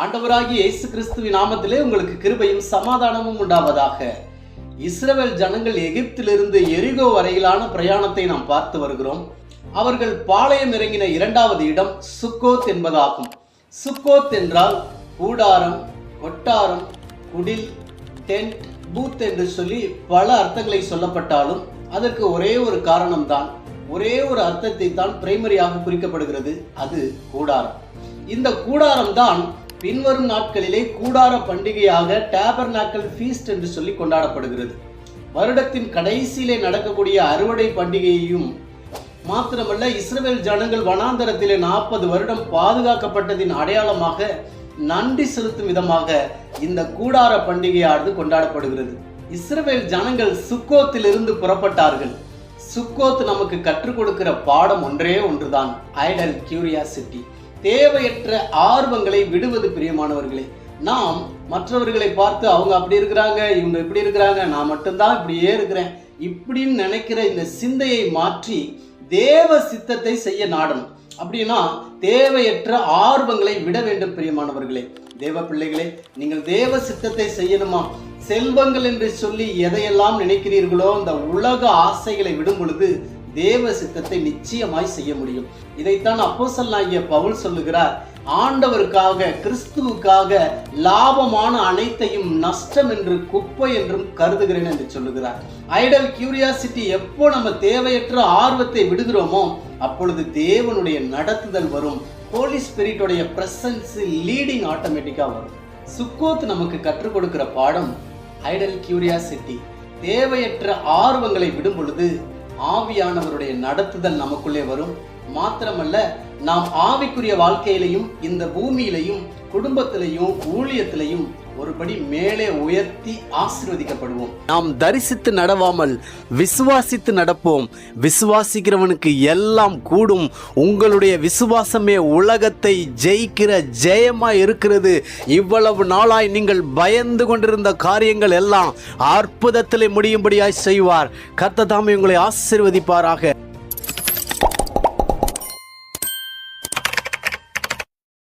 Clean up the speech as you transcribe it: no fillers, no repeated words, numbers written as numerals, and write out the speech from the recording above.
ஆண்டவராகிய இயேசு கிறிஸ்துவின் நாமத்திலே உங்களுக்கு கிருபையும் சமாதானமும் உண்டாவதாக. இஸ்ரவேல் ஜனங்கள் எகிப்திலிருந்து எரிகோ வரையிலான பிரயாணத்தை நாம் பார்த்து வருகிறோம். அவர்கள் பாளையம் இறங்கின இரண்டாவது இடம் சுக்கோத் என்பதாகும். சுக்கோத் என்றால் கூடாரம், கொட்டாரம், குடில், டென்ட், பூத் என்று சொல்லி பல அர்த்தங்களை சொல்லப்பட்டாலும் அதற்கு ஒரே ஒரு காரணம்தான், ஒரே ஒரு அர்த்தத்தை தான் பிரைமரியாக குறிக்கப்படுகிறது. அது கூடாரம். இந்த கூடாரம் தான் பின்வரும் நாட்களிலே கூடார பண்டிகையாக டேபர்நாக்கல் ஃபீஸ்ட் என்று சொல்லி கொண்டாடப்படுகிறது. வருடத்தின் கடைசியிலே நடக்கக்கூடிய அறுவடை பண்டிகையையும் மாத்திரமல்ல, இஸ்ரவேல் ஜனங்கள் வனாந்தரத்திலே 40 வருடம் பாதுகாக்கப்பட்டதின் அடையாளமாக நன்றி செலுத்தும் விதமாக இந்த கூடார பண்டிகையானது கொண்டாடப்படுகிறது. இஸ்ரவேல் ஜனங்கள் சுக்கோத்திலிருந்து புறப்பட்டார்கள். சுக்கோத் நமக்கு கற்றுக் கொடுக்கிற பாடம் ஒன்றே ஒன்றுதான், ஐடல் கியூரியாசிட்டி, தேவையற்ற ஆர்வங்களை விடுவது. பிரியமானவர்களே, நாம் மற்றவர்களை பார்த்து அவங்க அப்படி இருக்கிறாங்க, இவங்க இப்படி இருக்கிறாங்க, நான் மட்டும்தான் இப்படியே இருக்கிறேன் இப்படின்னு நினைக்கிற இந்த சிந்தையை மாற்றி தேவ சித்தத்தை செய்ய நாடணும். அப்படின்னா தேவையற்ற ஆர்வங்களை விட வேண்டும். பிரியமானவர்களே, தேவ பிள்ளைகளே, நீங்கள் தேவ சித்தத்தை செய்யணுமா? செல்வங்கள் என்று சொல்லி எதையெல்லாம் நினைக்கிறீர்களோ அந்த உலக ஆசைகளை விடும் பொழுது தேவ சித்தத்தை நிச்சயமாய் செய்ய முடியும். இதைத்தான் அப்போஸ்தலனாகிய பவுல் சொல்லுகிறார், ஆண்டவருக்காக, கிறிஸ்துவுக்காக லாபமான அனைத்தையும் நஷ்டம் என்று, குப்பை என்றும் கருதுகிறேன் என்று சொல்லுகிறார். ஐடல் கியூரியாசிட்டி எப்போ நம்ம தேவையற்ற ஆர்வத்தை விடுகிறோமோ அப்பொழுது தேவனுடைய நடத்துதல் வரும். ஹோலி ஸ்பிரிட்டோடைய பிரசன்ஸ், லீடிங் ஆட்டோமேட்டிக்கா வரும். சுக்கோத் நமக்கு கற்றுக் கொடுக்கிற பாடம் ஐடல் கியூரியாசிட்டி. தேவையற்ற ஆர்வங்களை விடும் பொழுது ஆவியானவருடைய நடத்துதல் நமக்குள்ளே வரும். மாத்திரமல்ல, நாம் ஆவிக்குரிய வாழ்க்கையிலையும் இந்த பூமியிலையும் குடும்பத்திலையும் ஊழியத்திலையும் ஒருபடி மேலே உயர்த்தி ஆசீர்வதிக்கப்படுவோம். நாம் தரிசித்து நடவாமல் விசுவாசித்து நடப்போம். விசுவாசிக்கிறவனுக்கு எல்லாம் கூடும். உங்களுடைய விசுவாசமே உலகத்தை ஜெயிக்கிற ஜெயமாய் இருக்கிறது. இவ்வளவு நாளாய் நீங்கள் பயந்து கொண்டிருந்த காரியங்கள் எல்லாம் அற்புதத்திலே முடியும்படியாய் செய்வார். கர்த்தர் தாமே உங்களை ஆசீர்வதிப்பாராக.